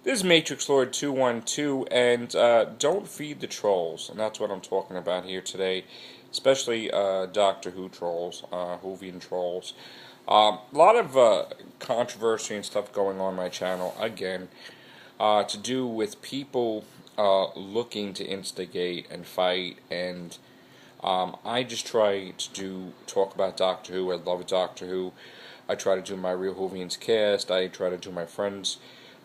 This is Matrix Lord 212, and don't feed the trolls, and that's what I'm talking about here today, especially Doctor Who trolls, Whovian trolls. A lot of controversy and stuff going on my channel, again, to do with people looking to instigate and fight, and I just try to talk about Doctor Who. I love Doctor Who. I try to do my Real Whovians cast. I try to do my friends'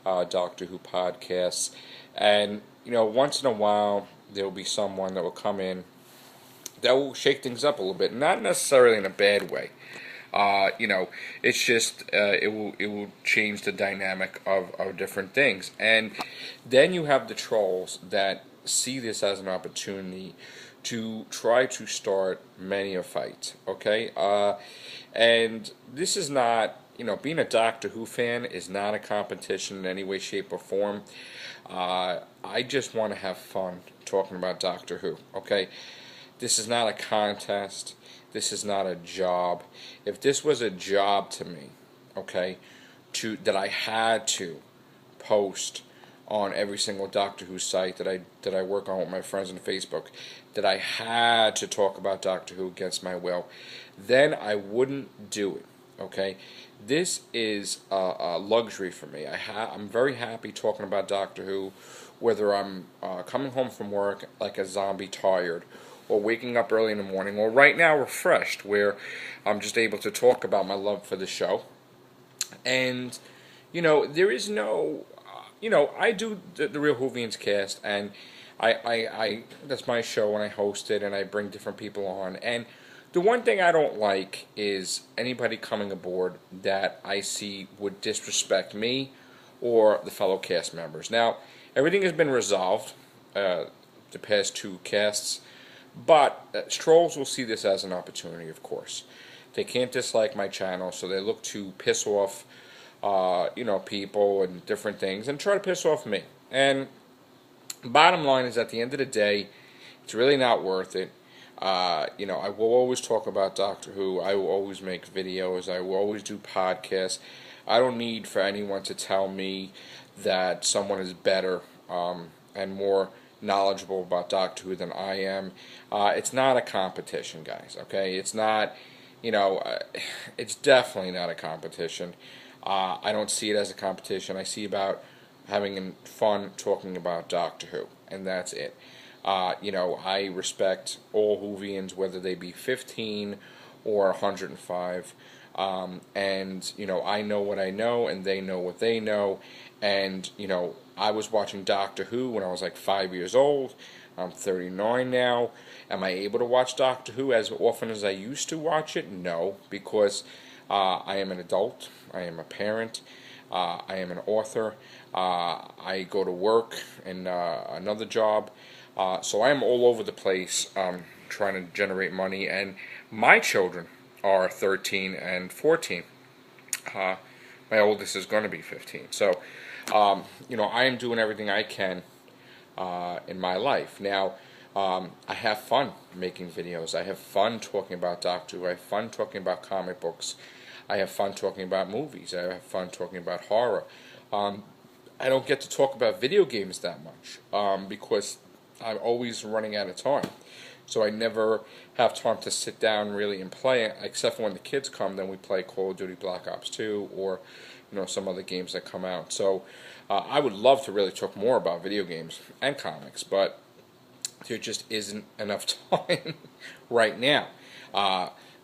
Doctor Who podcasts. And, once in a while, there will be someone that will come in that will shake things up a little bit. Not necessarily in a bad way. It's just it will change the dynamic of different things. And then you have the trolls that see this as an opportunity to try to start many a fight. Okay, and this is not, being a Doctor Who fan is not a competition in any way, shape, or form. I just want to have fun talking about Doctor Who. Okay, this is not a contest. This is not a job. If this was a job to me, okay, that I had to post on every single Doctor Who site that I work on with my friends on Facebook, that I had to talk about Doctor Who against my will, then I wouldn't do it. Okay, this is a luxury for me. I'm very happy talking about Doctor Who, whether I'm coming home from work like a zombie tired, or waking up early in the morning, or right now refreshed, where I'm just able to talk about my love for the show. And, there is no, I do the Real Whovians cast, and I that's my show, and I host it, and I bring different people on. And the one thing I don't like is anybody coming aboard that I see would disrespect me or the fellow cast members. Now, everything has been resolved, the past two casts. But trolls will see this as an opportunity, of course. They can't dislike my channel, so they look to piss off, people and different things, and try to piss off me. And bottom line is, at the end of the day, it's really not worth it. I will always talk about Doctor Who. I will always make videos. I will always do podcasts. I don't need for anyone to tell me that someone is better and more knowledgeable about Doctor Who than I am. It's not a competition, guys, okay? It's not, it's definitely not a competition. I don't see it as a competition. I see about having fun talking about Doctor Who, and that's it. I respect all Whovians, whether they be 15 or 105. I know what I know, and they know what they know. And, I was watching Doctor Who when I was like 5 years old. I'm 39 now. Am I able to watch Doctor Who as often as I used to watch it? No, because I am an adult. I am a parent. I am an author. I go to work and another job. So I am all over the place trying to generate money. And my children are 13 and 14. My oldest is going to be 15. So, I am doing everything I can in my life. Now, I have fun making videos. I have fun talking about Doctor Who. I have fun talking about comic books. I have fun talking about movies. I have fun talking about horror. I don't get to talk about video games that much because I'm always running out of time. So I never have time to sit down really and play, except for when the kids come. Then we play Call of Duty Black Ops 2 or some other games that come out. So I would love to really talk more about video games and comics, but there just isn't enough time right now.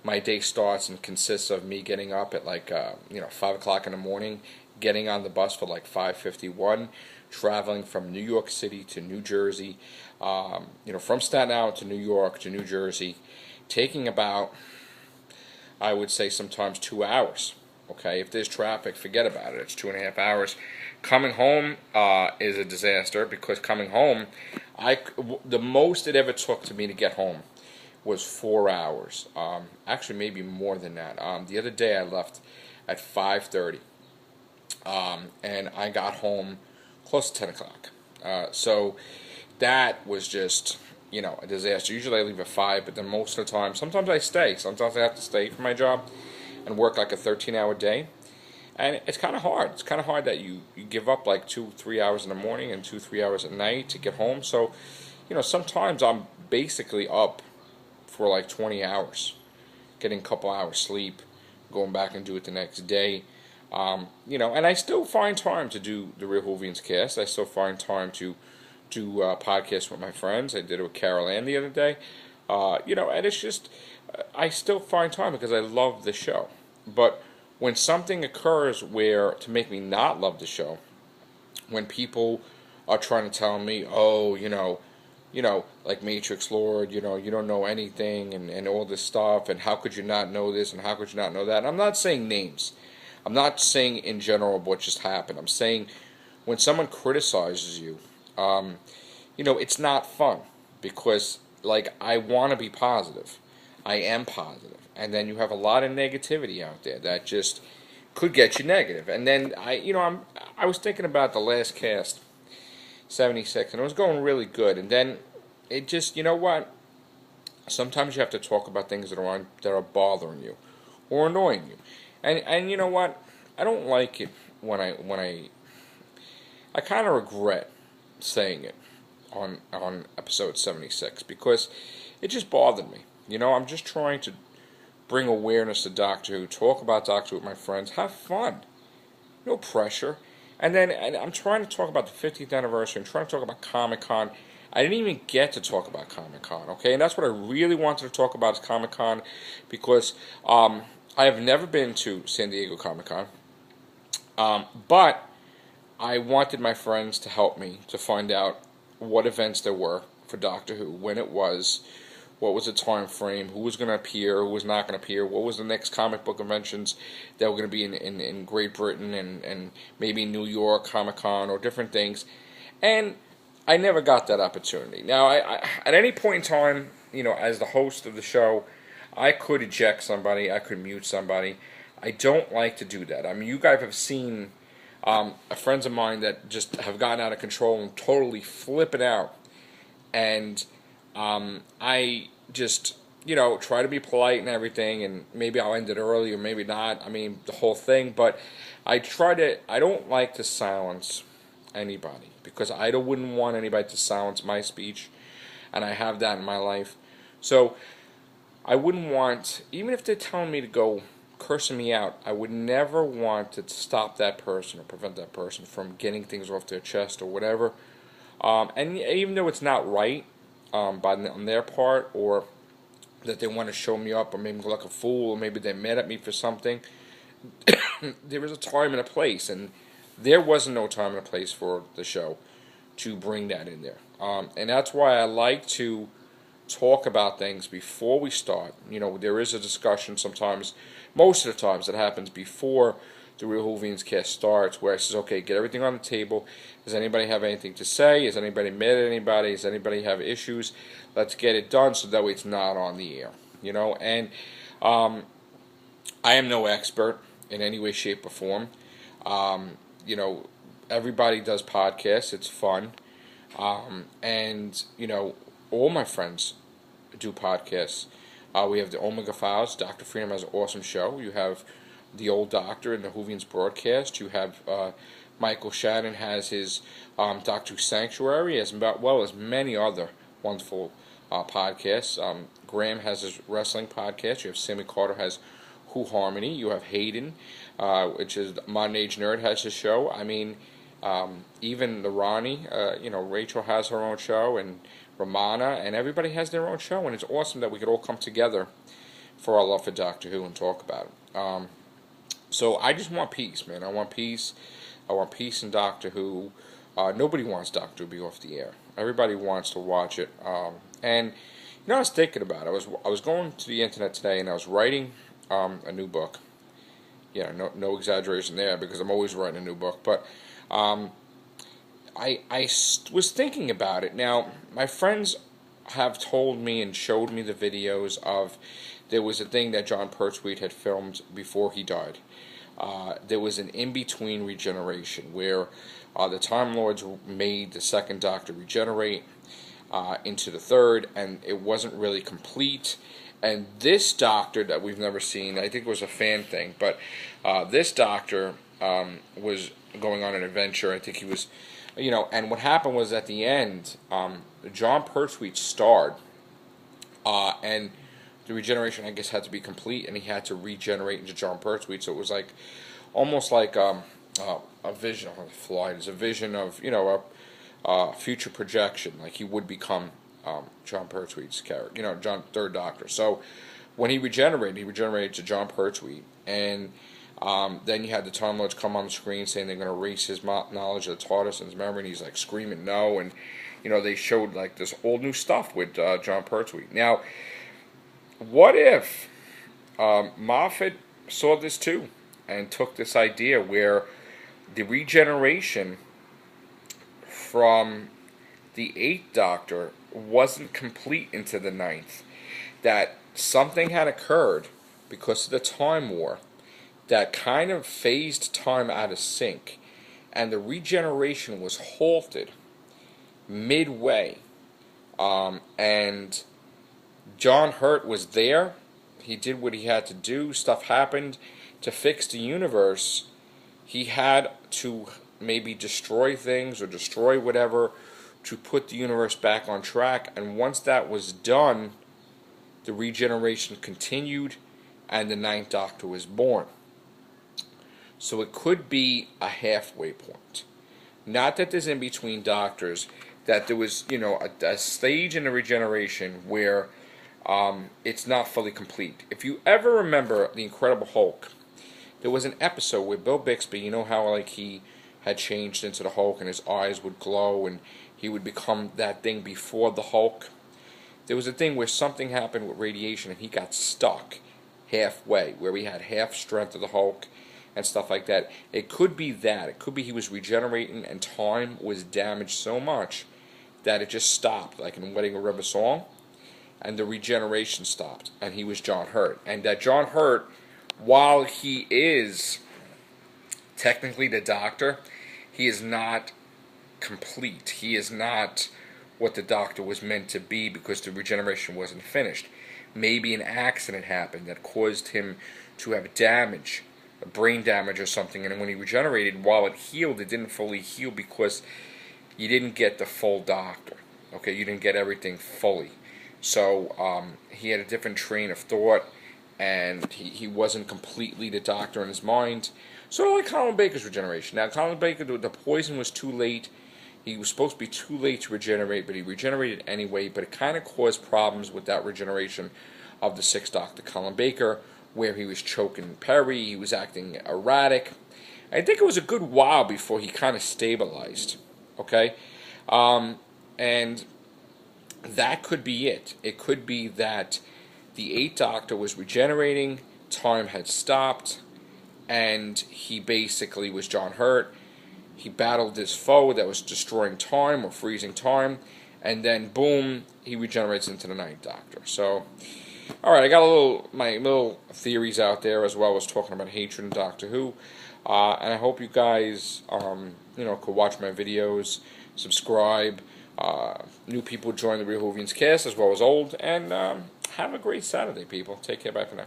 My day starts and consists of me getting up at 5 o'clock in the morning, getting on the bus for like 5:51, traveling from New York City to New Jersey, from Staten Island to New York to New Jersey, taking about, I would say, sometimes 2 hours. Okay, if there's traffic, forget about it. It's 2.5 hours. Coming home is a disaster, because coming home, the most it ever took to me to get home was 4 hours. Actually, maybe more than that. The other day I left at 5:30, and I got home close to 10 o'clock. So that was just, a disaster. Usually I leave at 5, but then most of the time, sometimes I stay. Sometimes I have to stay for my job and work like a 13-hour day. And it's kind of hard. It's kind of hard that you give up like 2, 3 hours in the morning and 2, 3 hours at night to get home. So, sometimes I'm basically up for like 20 hours, getting a couple hours sleep, going back and do it the next day. And I still find time to do the Real Hoovians cast. I still find time to do podcasts with my friends. I did it with Carol Ann the other day. And it's just, I still find time because I love the show. But when something occurs where to make me not love the show, when people are trying to tell me, oh, like Matrix Lord, you don't know anything and all this stuff, and how could you not know this, and how could you not know that? And I'm not saying names. I'm not saying in general what just happened. I'm saying when someone criticizes you, it's not fun because, like, I want to be positive. I am positive. And then you have a lot of negativity out there that just could get you negative. And then I was thinking about the last cast, 76, and it was going really good. And then it just, you know what? Sometimes you have to talk about things that are bothering you or annoying you. And you know what? I don't like it when I kind of regret saying it on episode 76 because it just bothered me. I'm just trying to bring awareness to Doctor Who, talk about Doctor Who with my friends, have fun, no pressure. And I'm trying to talk about the 50th anniversary. I'm trying to talk about Comic-Con. I didn't even get to talk about Comic-Con, okay? And that's what I really wanted to talk about is Comic-Con because I have never been to San Diego Comic-Con, but I wanted my friends to help me to find out what events there were for Doctor Who, when it was, what was the time frame, who was going to appear, who was not going to appear, what was the next comic book conventions that were going to be in Great Britain and maybe New York Comic-Con or different things. And I never got that opportunity. Now, I at any point in time, as the host of the show, I could eject somebody, I could mute somebody. I don't like to do that. I mean, you guys have seen friends of mine that just have gotten out of control and totally flip it out. And I just, try to be polite and everything, and maybe I'll end it early or maybe not. I mean, the whole thing. But I don't like to silence anybody because I wouldn't want anybody to silence my speech, and I have that in my life. So I wouldn't want, even if they're telling me to go cursing me out, I would never want to stop that person or prevent that person from getting things off their chest or whatever. And even though it's not right on their part, or that they want to show me up or make me look like a fool, or maybe they're mad at me for something, there is a time and a place, and there wasn't no time and a place for the show to bring that in there. And that's why I like to talk about things before we start. There is a discussion sometimes, most of the times, that happens before the Real Hoovians cast starts, where I says, okay, get everything on the table. Does anybody have anything to say? Is anybody mad at anybody? Does anybody have issues? Let's get it done so that way it's not on the air. And I am no expert in any way, shape, or form. Everybody does podcasts. It's fun. And all my friends do podcasts. We have the Omega Files. Dr. Freedom has an awesome show. You have the Old Doctor and the Hoovians broadcast. You have Michael Shannon has his Doctor Who Sanctuary, as well as many other wonderful podcasts. Graham has his wrestling podcast. You have Sammy Carter has Who Harmony. You have Hayden, which is Modern Age Nerd, has his show. I mean, even the Ronnie, Rachel has her own show, and Romana, and everybody has their own show, and it's awesome that we could all come together for our love for Doctor Who and talk about it. So I just want peace, man. I want peace. I want peace in Doctor Who. Nobody wants Doctor Who to be off the air. Everybody wants to watch it. And I was thinking about it. I was going to the internet today, and I was writing a new book. Yeah, no exaggeration there, because I'm always writing a new book. But I was thinking about it. Now, my friends have told me and showed me the videos of, there was a thing that John Pertwee had filmed before he died. There was an in-between regeneration where the Time Lords made the second Doctor regenerate into the third, and it wasn't really complete. And this Doctor that we've never seen, I think it was a fan thing, but this Doctor was going on an adventure. I think he was, and what happened was at the end, Jon Pertwee starred, and the regeneration, I guess, had to be complete, and he had to regenerate into Jon Pertwee. So it was like almost like a vision. It's a vision of a future projection, like he would become Jon Pertwee's character, John Third Doctor. So when he regenerated to Jon Pertwee, and then you had the Time Lords come on the screen saying they're going to erase his knowledge of the TARDIS and his memory, and he's like screaming no, and they showed like this whole new stuff with Jon Pertwee. Now, what if Moffat saw this too and took this idea where the regeneration from the Eighth Doctor wasn't complete into the Ninth, that something had occurred because of the Time War that kind of phased time out of sync, and the regeneration was halted midway, and John Hurt was there. He did what he had to do. Stuff happened to fix the universe. He had to maybe destroy things or destroy whatever to put the universe back on track. And once that was done, the regeneration continued and the Ninth Doctor was born. So it could be a halfway point. Not that there's in between Doctors, that there was, a stage in the regeneration where it's not fully complete. If you ever remember The Incredible Hulk, there was an episode where Bill Bixby, you know how like he had changed into the Hulk and his eyes would glow and he would become that thing before the Hulk. There was a thing where something happened with radiation and he got stuck halfway, where we had half strength of the Hulk and stuff like that. It could be that. It could be he was regenerating and time was damaged so much that it just stopped, like in Wedding a Rubber Song, and the regeneration stopped, and he was John Hurt. And that John Hurt, while he is technically the Doctor, he is not complete. He is not what the Doctor was meant to be because the regeneration wasn't finished. Maybe an accident happened that caused him to have damage, brain damage or something, and when he regenerated, while it healed, it didn't fully heal because you didn't get the full Doctor. Okay, you didn't get everything fully. So he had a different train of thought, and he wasn't completely the Doctor in his mind. Sort of like Colin Baker's regeneration. Now, Colin Baker, the poison was too late. He was supposed to be too late to regenerate, but he regenerated anyway. But it kind of caused problems with that regeneration of the Sixth Doctor, Colin Baker, where he was choking Perry, he was acting erratic. I think it was a good while before he kind of stabilized. Okay? And that could be it. It could be that the Eighth Doctor was regenerating, time had stopped, and he basically was John Hurt. He battled this foe that was destroying time or freezing time, and then boom, he regenerates into the Ninth Doctor. So, alright, I got my little theories out there, as well as talking about hatred in Doctor Who. And I hope you guys, could watch my videos, subscribe, new people join the Real Whovians cast, as well as old, and have a great Saturday, people. Take care, bye for now.